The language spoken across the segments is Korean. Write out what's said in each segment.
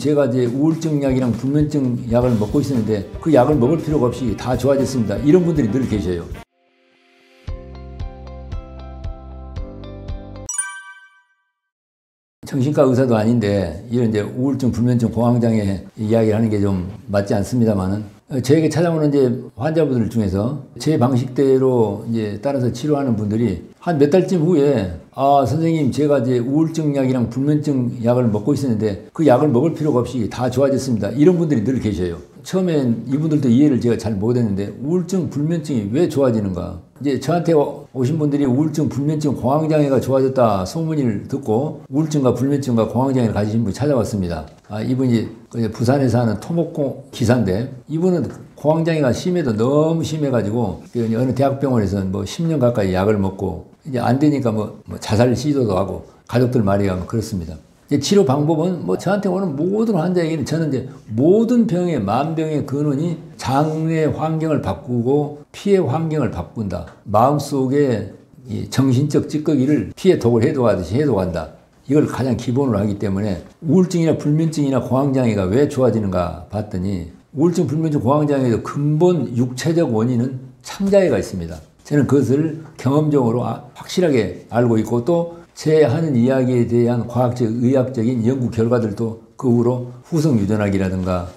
제가 이제 우울증 약이랑 불면증 약을 먹고 있었는데 그 약을 먹을 필요가 없이 다 좋아졌습니다. 이런 분들이 늘 계셔요. 정신과 의사도 아닌데 이런 이제 우울증, 불면증, 공황장애 이야기를 하는 게 좀 맞지 않습니다만은 저에게 찾아오는 이제 환자분들 중에서 제 방식대로 이제 따라서 치료하는 분들이 한 몇 달쯤 후에 선생님 제가 이제 우울증 약이랑 불면증 약을 먹고 있었는데 그 약을 먹을 필요가 없이 다 좋아졌습니다. 이런 분들이 늘 계셔요. 처음엔 이분들도 이해를 제가 잘 못했는데 우울증, 불면증이 왜 좋아지는가? 이제 저한테 오신 분들이 우울증, 불면증, 공황장애가 좋아졌다 소문을 듣고 우울증과 불면증과 공황장애를 가지신 분이 찾아왔습니다. 이분이 부산에 사는 토목공 기사인데 이분은 공황장애가 심해도 너무 심해가지고 어느 대학병원에서 뭐 10년 가까이 약을 먹고 이제 안 되니까 뭐 자살 시도도 하고 가족들 말이 하면 그렇습니다. 치료 방법은 저한테 오는 모든 환자에게는 저는 이제 모든 병의 만병의 근원이 장내 환경을 바꾸고 피해 환경을 바꾼다. 마음속에 이 정신적 찌꺼기를 피해 독을 해독하듯이 해독한다. 이걸 가장 기본으로 하기 때문에 우울증이나 불면증이나 공황장애가 왜 좋아지는가 봤더니 우울증, 불면증, 공황장애의 근본 육체적 원인은 창자에가 있습니다. 저는 그것을 경험적으로 확실하게 알고 있고 또 제 하는 이야기에 대한 과학적, 의학적인 연구 결과들도 그 후로 후성유전학이라든가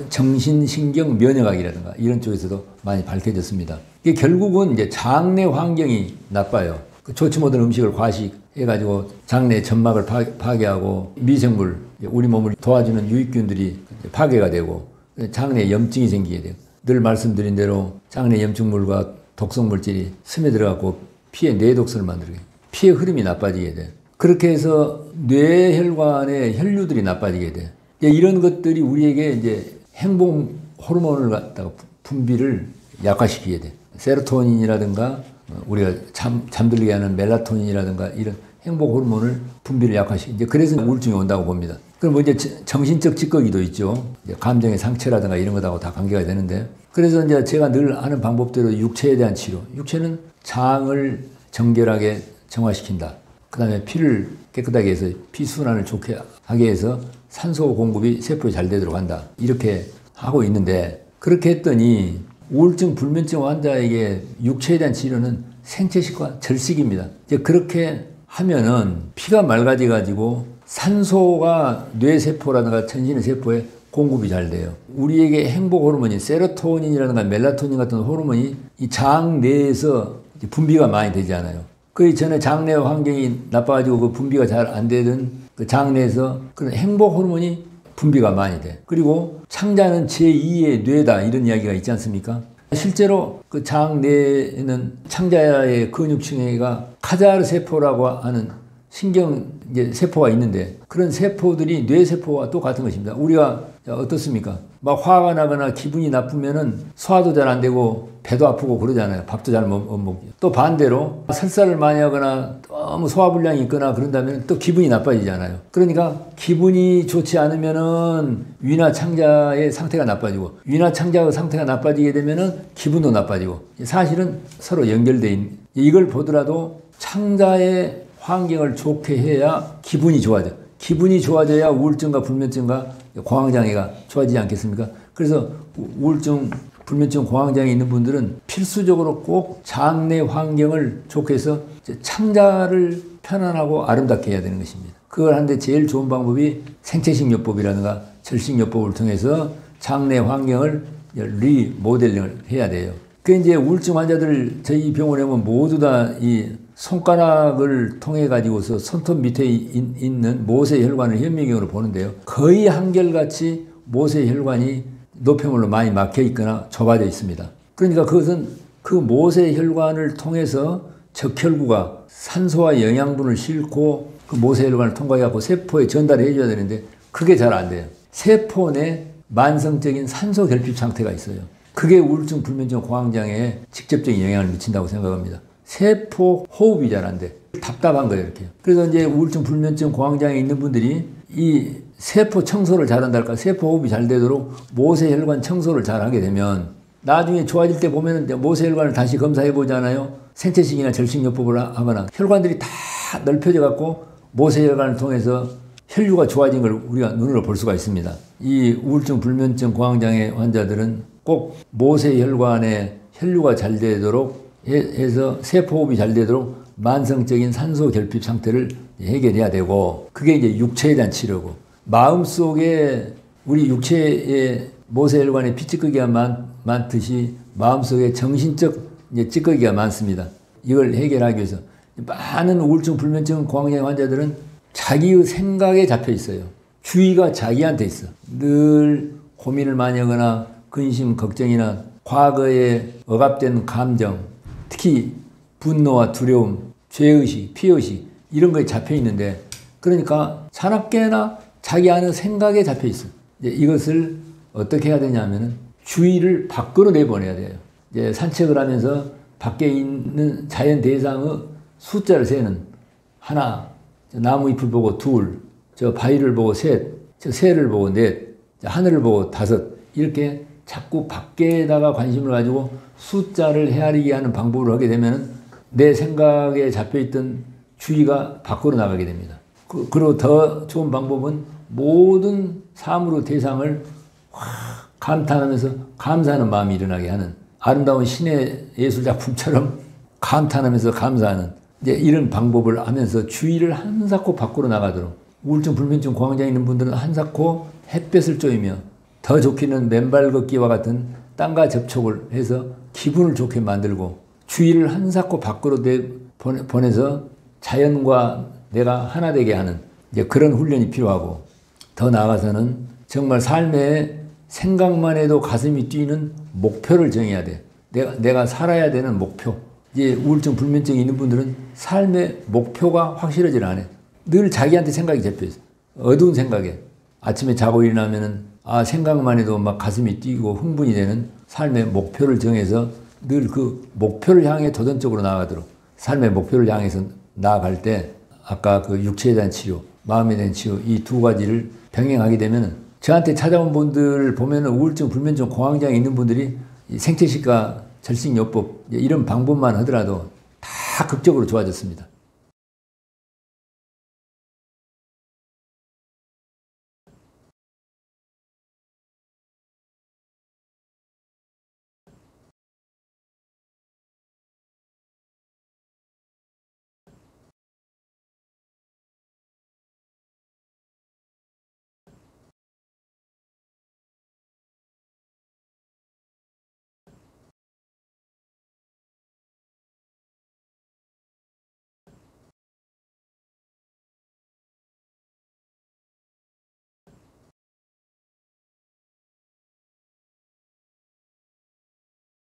정신신경 면역학이라든가 이런 쪽에서도 많이 밝혀졌습니다. 이게 결국은 이제 장내 환경이 나빠요. 좋지 못한 음식을 과식해가지고 장내 점막을 파괴하고 미생물, 우리 몸을 도와주는 유익균들이 파괴가 되고 장내에 염증이 생기게 돼요. 늘 말씀드린 대로 장내 염증물과 독성물질이 스며들어갖고 피에 뇌독소를 만들게 돼요. 피의 흐름이 나빠지게 돼. 그렇게 해서 뇌혈관의 혈류들이 나빠지게 돼. 이런 것들이 우리에게 이제 행복 호르몬을 갖다가 분비를 약화시키게 돼. 세로토닌이라든가 우리가 잠들게 하는 멜라토닌이라든가 이런 행복 호르몬을 분비를 약화시키게 돼. 그래서 우울증이 온다고 봅니다. 그럼 이제 정신적 찌꺼기도 있죠. 이제 감정의 상처라든가 이런 것하고 다 관계가 되는데. 그래서 이제 제가 늘 하는 방법대로 육체에 대한 치료. 육체는 장을 정결하게 정화시킨다. 그 다음에 피를 깨끗하게 해서 피순환을 좋게 하게 해서 산소 공급이 세포에 잘 되도록 한다. 이렇게 하고 있는데 그렇게 했더니 우울증, 불면증 환자에게 육체에 대한 치료는 생체식과 절식입니다. 이제 그렇게 하면은 피가 맑아져가지고 산소가 뇌세포라든가 전신의 세포에 공급이 잘 돼요. 우리에게 행복 호르몬인 세로토닌이라든가 멜라토닌 같은 호르몬이 이 장 내에서 분비가 많이 되지 않아요. 그 전에 장내 환경이 나빠가지고 그 분비가 잘 안 되던 그 장내에서 그런 행복 호르몬이 분비가 많이 돼. 그리고 창자는 제2의 뇌다 이런 이야기가 있지 않습니까? 실제로 그 장내에는 창자의 근육층에가 카자르 세포라고 하는 신경 이제 세포가 있는데 그런 세포들이 뇌세포와 똑같은 것입니다. 우리가 어떻습니까? 막 화가 나거나 기분이 나쁘면은 소화도 잘 안 되고 배도 아프고 그러잖아요. 밥도 잘 못 먹고. 또 반대로 설사를 많이 하거나 너무 소화불량이 있거나 그런다면 또 기분이 나빠지잖아요. 그러니까 기분이 좋지 않으면은 위나 창자의 상태가 나빠지고 위나 창자의 상태가 나빠지게 되면은 기분도 나빠지고 사실은 서로 연결돼 있는 이걸 보더라도 창자의 환경을 좋게 해야 기분이 좋아져. 기분이 좋아져야 우울증과 불면증과 공황장애가 좋아지지 않겠습니까? 그래서 우울증, 불면증, 공황장애 있는 분들은 필수적으로 꼭 장내 환경을 좋게 해서 창자를 편안하고 아름답게 해야 되는 것입니다. 그걸 하는데 제일 좋은 방법이 생체식요법이라든가 절식요법을 통해서 장내 환경을 리모델링을 해야 돼요. 그 이제 우울증 환자들 저희 병원에 오면 모두 다 이 손가락을 통해 가지고서 손톱 밑에 있는 모세혈관을 현미경으로 보는데요. 거의 한결같이 모세혈관이 노폐물로 많이 막혀 있거나 좁아져 있습니다. 그러니까 그것은 그 모세혈관을 통해서 적혈구가 산소와 영양분을 싣고 그 모세혈관을 통과해 갖고 세포에 전달해 줘야 되는데 그게 잘 안 돼요. 세포 내 만성적인 산소 결핍 상태가 있어요. 그게 우울증, 불면증, 공황장애에 직접적인 영향을 미친다고 생각합니다. 세포 호흡이 잘 안 돼. 답답한 거예요, 이렇게. 그래서 이제 우울증, 불면증, 공황장애 있는 분들이 이 세포 청소를 잘한다 할까? 세포 호흡이 잘 되도록 모세혈관 청소를 잘 하게 되면 나중에 좋아질 때 보면은 모세혈관을 다시 검사해 보잖아요. 생체식이나 절식요법을 하거나 혈관들이 다 넓혀져 갖고 모세혈관을 통해서 혈류가 좋아진 걸 우리가 눈으로 볼 수가 있습니다. 이 우울증, 불면증, 공황장애 환자들은 꼭 모세혈관에 혈류가 잘 되도록 해서 세포호흡이 잘 되도록 만성적인 산소 결핍 상태를 해결해야 되고, 그게 이제 육체에 대한 치료고, 마음속에 우리 육체에 모세혈관에 피 찌꺼기가 많듯이 마음속에 정신적 찌꺼기가 많습니다. 이걸 해결하기 위해서 많은 우울증, 불면증, 공황장애 환자들은 자기의 생각에 잡혀 있어요. 주의가 자기한테 있어. 늘 고민을 많이 하거나 근심, 걱정이나 과거에 억압된 감정, 특히 분노와 두려움, 죄의식, 피의식 이런 거에 잡혀 있는데, 그러니까 자나깨나 자기 안에 생각에 잡혀 있어. 이것을 어떻게 해야 되냐면은 주의를 밖으로 내보내야 돼요. 이제 산책을 하면서 밖에 있는 자연 대상의 숫자를 세는 하나, 나무 잎을 보고 둘, 저 바위를 보고 셋, 저 새를 보고 넷, 하늘을 보고 다섯, 이렇게 자꾸 밖에다가 관심을 가지고 숫자를 헤아리게 하는 방법을 하게 되면 내 생각에 잡혀있던 주의가 밖으로 나가게 됩니다. 그리고 더 좋은 방법은 모든 사물의 대상을 감탄하면서 감사하는 마음이 일어나게 하는, 아름다운 신의 예술작품처럼 감탄하면서 감사하는 이런 방법을 하면서 주의를 한사코 밖으로 나가도록, 우울증, 불면증, 공황장애 있는 분들은 한사코 햇볕을 쬐이며 더 좋기는 맨발 걷기와 같은 땅과 접촉을 해서 기분을 좋게 만들고 주의를 한사코 밖으로 보내서 자연과 내가 하나 되게 하는 그런 훈련이 필요하고, 더 나아가서는 정말 삶에 생각만 해도 가슴이 뛰는 목표를 정해야 돼. 내가 살아야 되는 목표. 이제 우울증, 불면증이 있는 분들은 삶의 목표가 확실하지 않아요. 늘 자기한테 생각이 잡혀있어. 어두운 생각에. 아침에 자고 일어나면은 생각만 해도 막 가슴이 뛰고 흥분이 되는 삶의 목표를 정해서 늘 그 목표를 향해 도전적으로 나아가도록, 삶의 목표를 향해서 나아갈 때 아까 그 육체에 대한 치료, 마음에 대한 치료, 이 두 가지를 병행하게 되면, 저한테 찾아온 분들 보면은 우울증, 불면증, 공황장애 있는 분들이 생체식과 절식요법 이런 방법만 하더라도 다 극적으로 좋아졌습니다.